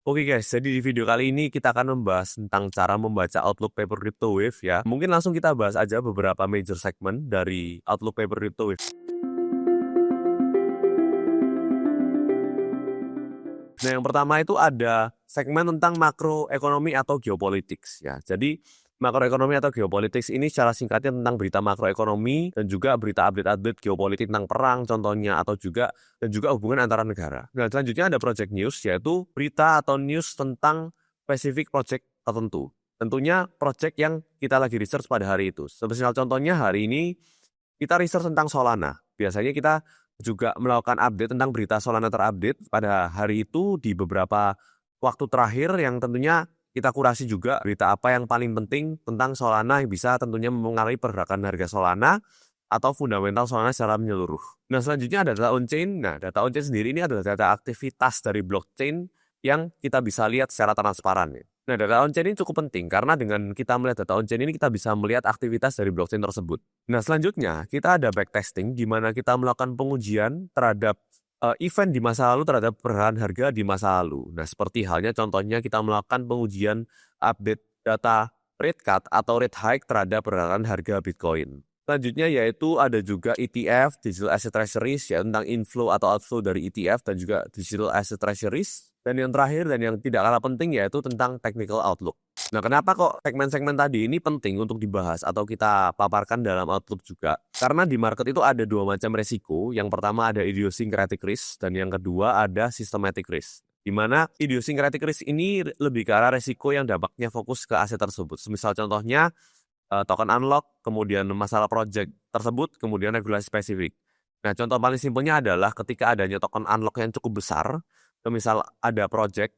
Oke guys, jadi di video kali ini kita akan membahas tentang cara membaca Outlook Paper Crypto Wave ya. Mungkin langsung kita bahas aja beberapa major segmen dari Outlook Paper Crypto Wave. Nah, yang pertama itu ada segmen tentang makroekonomi atau geopolitics ya. Jadi makroekonomi atau geopolitics ini secara singkatnya tentang berita makroekonomi dan juga berita update-update geopolitik tentang perang contohnya atau juga hubungan antara negara. Nah, selanjutnya ada project news yaitu berita atau news tentang spesifik project tertentu. Tentunya project yang kita lagi research pada hari itu. Semisal contohnya hari ini kita research tentang Solana. Biasanya kita juga melakukan update tentang berita Solana terupdate pada hari itu di beberapa waktu terakhir yang tentunya kita kurasi juga berita apa yang paling penting tentang Solana yang bisa tentunya mempengaruhi pergerakan harga Solana atau fundamental Solana secara menyeluruh. Nah, selanjutnya ada data on-chain. Nah, data on-chain sendiri ini adalah data aktivitas dari blockchain yang kita bisa lihat secara transparan ya. Nah, data on-chain ini cukup penting karena dengan kita melihat data on-chain ini kita bisa melihat aktivitas dari blockchain tersebut. Nah, selanjutnya kita ada backtesting di mana kita melakukan pengujian terhadap event di masa lalu terhadap pergerakan harga di masa lalu. Nah, seperti halnya contohnya kita melakukan pengujian update data rate cut atau rate hike terhadap pergerakan harga Bitcoin. Selanjutnya yaitu ada juga ETF, Digital Asset Treasuries, ya tentang inflow atau outflow dari ETF dan juga Digital Asset Treasuries. Dan yang terakhir dan yang tidak kalah penting yaitu tentang technical outlook. Nah, kenapa kok segmen-segmen tadi ini penting untuk dibahas atau kita paparkan dalam Outlook juga? Karena di market itu ada dua macam resiko. Yang pertama ada idiosyncratic risk dan yang kedua ada systematic risk. Di mana idiosyncratic risk ini lebih ke arah resiko yang dampaknya fokus ke aset tersebut. Misal contohnya token unlock, kemudian masalah project tersebut, kemudian regulasi spesifik. Nah, contoh paling simpelnya adalah ketika adanya token unlock yang cukup besar, misal ada project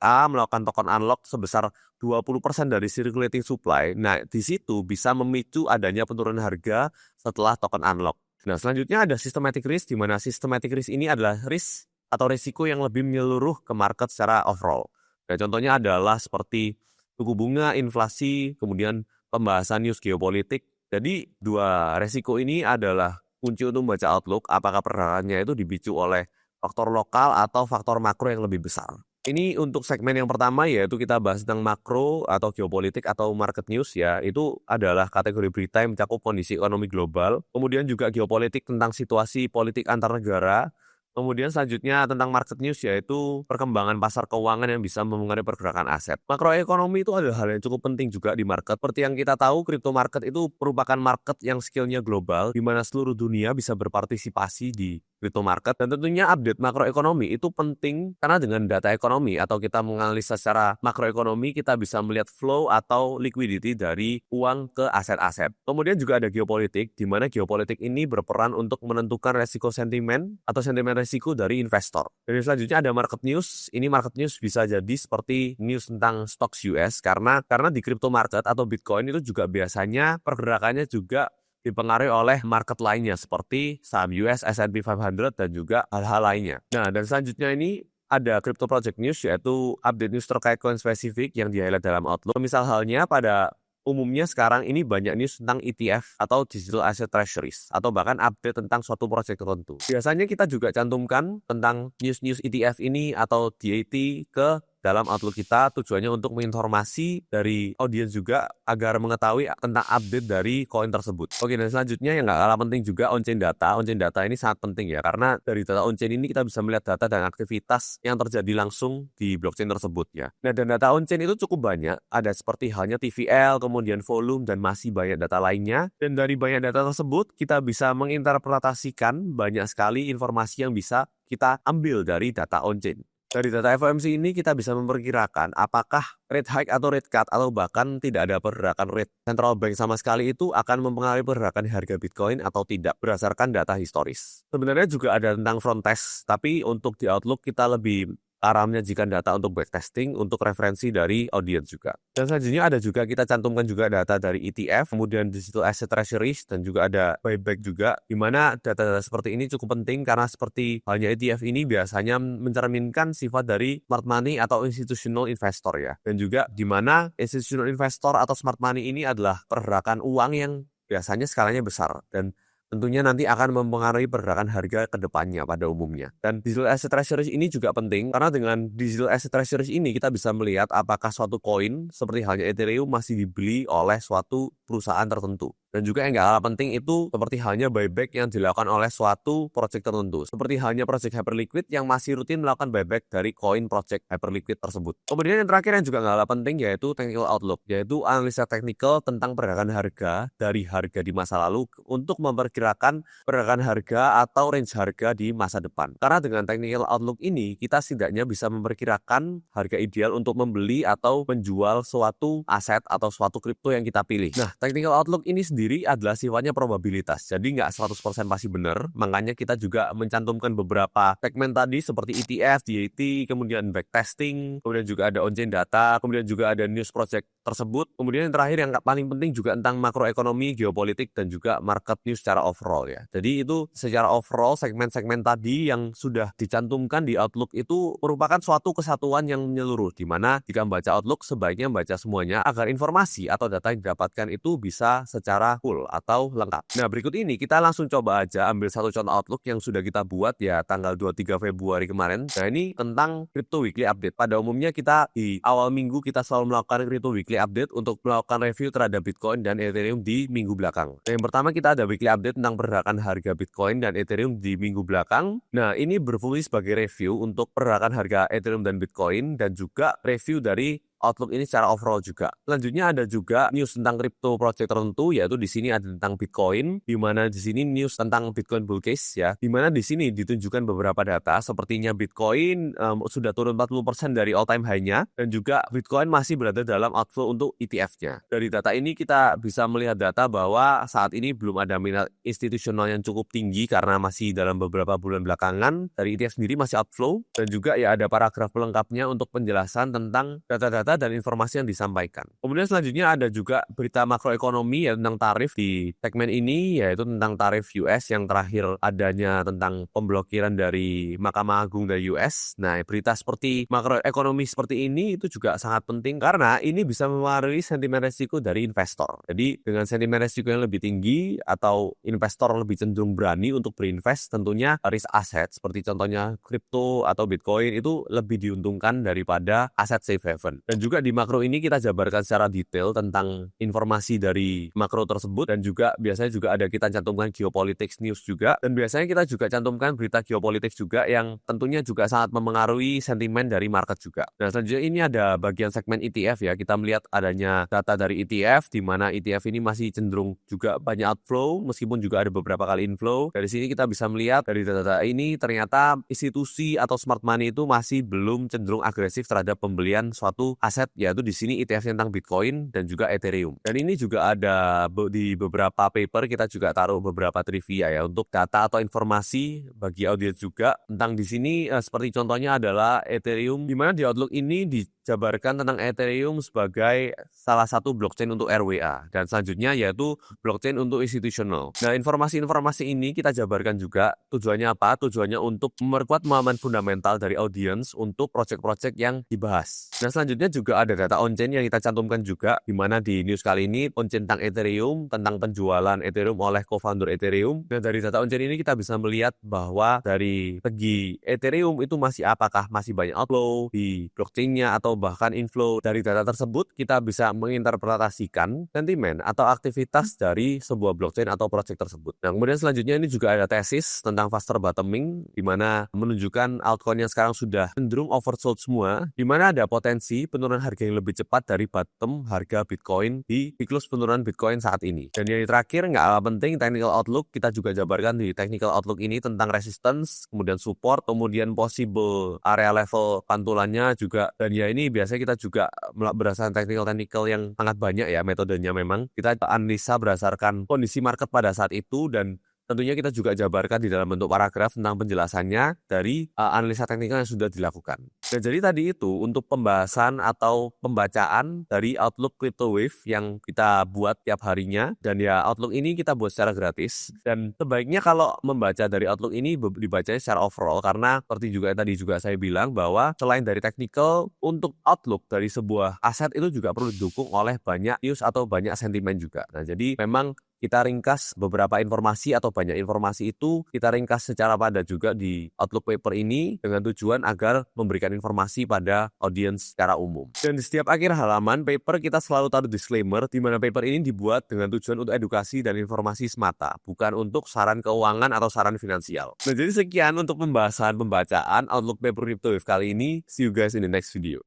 A melakukan token unlock sebesar 20% dari circulating supply. Nah, di situ bisa memicu adanya penurunan harga setelah token unlock. Nah, selanjutnya ada systematic risk, di mana systematic risk ini adalah risk atau risiko yang lebih menyeluruh ke market secara overall. Nah, contohnya adalah seperti suku bunga, inflasi, kemudian pembahasan news geopolitik. Jadi, dua resiko ini adalah kunci untuk membaca outlook apakah pergerakannya itu dipicu oleh faktor lokal atau faktor makro yang lebih besar. Ini untuk segmen yang pertama yaitu kita bahas tentang makro atau geopolitik atau market news ya. Itu adalah kategori berita yang mencakup kondisi ekonomi global. Kemudian juga geopolitik tentang situasi politik antar negara. Kemudian selanjutnya tentang market news yaitu perkembangan pasar keuangan yang bisa mempengaruhi pergerakan aset. Makroekonomi itu adalah hal yang cukup penting juga di market. Seperti yang kita tahu, crypto market itu merupakan market yang skillnya global, di mana seluruh dunia bisa berpartisipasi di crypto market. Dan tentunya update makroekonomi itu penting karena dengan data ekonomi atau kita menganalisa secara makroekonomi, kita bisa melihat flow atau liquidity dari uang ke aset-aset. Kemudian juga ada geopolitik, di mana geopolitik ini berperan untuk menentukan resiko sentimen atau sentimen resiko dari investor. Dan selanjutnya ada market news. Ini market news bisa jadi seperti news tentang stocks US karena di crypto market atau Bitcoin itu juga biasanya pergerakannya juga dipengaruhi oleh market lainnya seperti saham US, S&P 500 dan juga hal-hal lainnya. Nah, dan selanjutnya ini ada crypto project news yaitu update news terkait koin spesifik yang di-highlight dalam Outlook. Misal halnya pada umumnya sekarang ini banyak news tentang ETF atau Digital Asset Treasuries atau bahkan update tentang suatu proyek tertentu. Biasanya kita juga cantumkan tentang news-news ETF ini atau DAT ke dalam Outlook kita, tujuannya untuk menginformasi dari audiens juga agar mengetahui tentang update dari koin tersebut. Oke, dan selanjutnya yang nggak kalah penting juga on-chain data. On-chain data ini sangat penting ya, karena dari data on-chain ini kita bisa melihat data dan aktivitas yang terjadi langsung di blockchain tersebut ya. Nah, dan data on-chain itu cukup banyak, ada seperti halnya TVL, kemudian volume, dan masih banyak data lainnya. Dan dari banyak data tersebut, kita bisa menginterpretasikan banyak sekali informasi yang bisa kita ambil dari data on-chain. Dari data FOMC ini kita bisa memperkirakan apakah rate hike atau rate cut atau bahkan tidak ada pergerakan rate central bank sama sekali itu akan mempengaruhi pergerakan harga Bitcoin atau tidak berdasarkan data historis. Sebenarnya juga ada tentang front test, tapi untuk di Outlook kita lebih arah menyajikan data untuk backtesting, untuk referensi dari audiens juga. Dan selanjutnya ada juga kita cantumkan juga data dari ETF, kemudian Digital Asset Treasuries, dan juga ada buyback juga, di mana data-data seperti ini cukup penting karena seperti halnya ETF ini biasanya mencerminkan sifat dari smart money atau institutional investor ya. Dan juga di mana institutional investor atau smart money ini adalah pergerakan uang yang biasanya skalanya besar dan tentunya nanti akan mempengaruhi pergerakan harga ke depannya pada umumnya. Dan digital asset treasuries ini juga penting karena dengan digital asset treasuries ini kita bisa melihat apakah suatu koin seperti halnya Ethereum masih dibeli oleh suatu perusahaan tertentu. Dan juga yang nggak kalah penting itu seperti halnya buyback yang dilakukan oleh suatu project tertentu. Seperti halnya project Hyperliquid yang masih rutin melakukan buyback dari koin project Hyperliquid tersebut. Kemudian yang terakhir yang juga nggak kalah penting yaitu technical outlook, yaitu analisa teknikal tentang pergerakan harga dari harga di masa lalu untuk memperkirakan pergerakan harga atau range harga di masa depan. Karena dengan technical outlook ini kita setidaknya bisa memperkirakan harga ideal untuk membeli atau menjual suatu aset atau suatu kripto yang kita pilih. Nah, technical outlook ini sendiri adalah sifatnya probabilitas, jadi nggak 100% pasti benar, makanya kita juga mencantumkan beberapa segmen tadi seperti ETF, DAT, kemudian backtesting, kemudian juga ada on-chain data, kemudian juga ada news project tersebut, kemudian yang terakhir yang paling penting juga tentang makroekonomi, geopolitik, dan juga market news secara overall ya. Jadi itu secara overall segmen-segmen tadi yang sudah dicantumkan di Outlook itu merupakan suatu kesatuan yang menyeluruh, di mana jika membaca Outlook sebaiknya membaca semuanya agar informasi atau data yang didapatkan itu bisa secara full atau lengkap. Nah, berikut ini kita langsung coba aja ambil satu contoh Outlook yang sudah kita buat ya tanggal 23 Februari kemarin. Nah, ini tentang Crypto Weekly Update. Pada umumnya kita di awal minggu kita selalu melakukan Crypto Weekly Update untuk melakukan review terhadap Bitcoin dan Ethereum di minggu belakang. Nah, yang pertama kita ada Weekly Update tentang pergerakan harga Bitcoin dan Ethereum di minggu belakang. Nah, ini berfungsi sebagai review untuk pergerakan harga Ethereum dan Bitcoin dan juga review dari Outlook ini secara overall juga. Selanjutnya ada juga news tentang crypto project tertentu, yaitu di sini ada tentang Bitcoin, di mana di sini news tentang Bitcoin bull case ya, di mana di sini ditunjukkan beberapa data, sepertinya Bitcoin sudah turun 40% dari all time high-nya, dan juga Bitcoin masih berada dalam outflow untuk ETF-nya. Dari data ini kita bisa melihat data bahwa saat ini belum ada minat institusional yang cukup tinggi karena masih dalam beberapa bulan belakangan, dari ETF sendiri masih outflow, dan juga ya ada paragraf pelengkapnya untuk penjelasan tentang data-data dan informasi yang disampaikan. Kemudian selanjutnya ada juga berita makroekonomi ya tentang tarif di segmen ini, yaitu tentang tarif US yang terakhir adanya tentang pemblokiran dari Mahkamah Agung dari US. Nah, berita seperti makroekonomi seperti ini itu juga sangat penting karena ini bisa mempengaruhi sentimen resiko dari investor. Jadi dengan sentimen resiko yang lebih tinggi atau investor lebih cenderung berani untuk berinvest, tentunya risk aset seperti contohnya kripto atau Bitcoin itu lebih diuntungkan daripada aset safe haven. Dan juga di makro ini kita jabarkan secara detail tentang informasi dari makro tersebut dan juga biasanya juga ada kita cantumkan geopolitics news juga dan biasanya kita juga cantumkan berita geopolitics juga yang tentunya juga sangat memengaruhi sentimen dari market juga. Nah, selanjutnya ini ada bagian segmen ETF ya. Kita melihat adanya data dari ETF di mana ETF ini masih cenderung juga banyak outflow meskipun juga ada beberapa kali inflow. Dari sini kita bisa melihat dari data ini ternyata institusi atau smart money itu masih belum cenderung agresif terhadap pembelian suatu aset, yaitu di sini ETF tentang Bitcoin dan juga Ethereum. Dan ini juga ada di beberapa paper kita juga taruh beberapa trivia ya untuk data atau informasi bagi audiens juga tentang di sini seperti contohnya adalah Ethereum, di mana di Outlook ini dijabarkan tentang Ethereum sebagai salah satu blockchain untuk RWA dan selanjutnya yaitu blockchain untuk institusional. Nah, informasi-informasi ini kita jabarkan juga tujuannya apa? Tujuannya untuk memperkuat pemahaman fundamental dari audiens untuk project-project yang dibahas. Nah, selanjutnya juga ada data on-chain yang kita cantumkan juga, di mana di news kali ini on-chain tentang Ethereum, tentang penjualan Ethereum oleh co-founder Ethereum. Nah, dari data on-chain ini kita bisa melihat bahwa dari segi Ethereum itu apakah masih banyak outflow di blockchain-nya atau bahkan inflow. Dari data tersebut kita bisa menginterpretasikan sentimen atau aktivitas dari sebuah blockchain atau project tersebut. Nah, kemudian selanjutnya ini juga ada tesis tentang faster bottoming, di mana menunjukkan altcoin yang sekarang sudah cenderung oversold semua, di mana ada potensi penurunan harga yang lebih cepat dari bottom harga Bitcoin di siklus penurunan Bitcoin saat ini. Dan yang terakhir nggak kalah penting, technical outlook kita juga jabarkan di technical outlook ini tentang resistance, kemudian support, kemudian possible area level pantulannya juga. Dan ya ini biasanya kita juga berdasarkan technical yang sangat banyak ya metodenya memang. Kita analisa berdasarkan kondisi market pada saat itu dan tentunya kita juga jabarkan di dalam bentuk paragraf tentang penjelasannya dari analisa teknikal yang sudah dilakukan. Nah, jadi tadi itu untuk pembahasan atau pembacaan dari Outlook Crypto Wave yang kita buat tiap harinya. Dan ya Outlook ini kita buat secara gratis. Dan sebaiknya kalau membaca dari Outlook ini dibacanya secara overall. Karena seperti juga tadi juga saya bilang bahwa selain dari technical, untuk Outlook dari sebuah aset itu juga perlu didukung oleh banyak news atau banyak sentimen juga. Nah, jadi memang kita ringkas beberapa informasi atau banyak informasi itu kita ringkas secara padat juga di Outlook paper ini dengan tujuan agar memberikan informasi pada audiens secara umum. Dan di setiap akhir halaman paper kita selalu taruh disclaimer di mana paper ini dibuat dengan tujuan untuk edukasi dan informasi semata, bukan untuk saran keuangan atau saran finansial. Nah, jadi sekian untuk pembahasan pembacaan Outlook paper Crypto Wave kali ini. See you guys in the next video.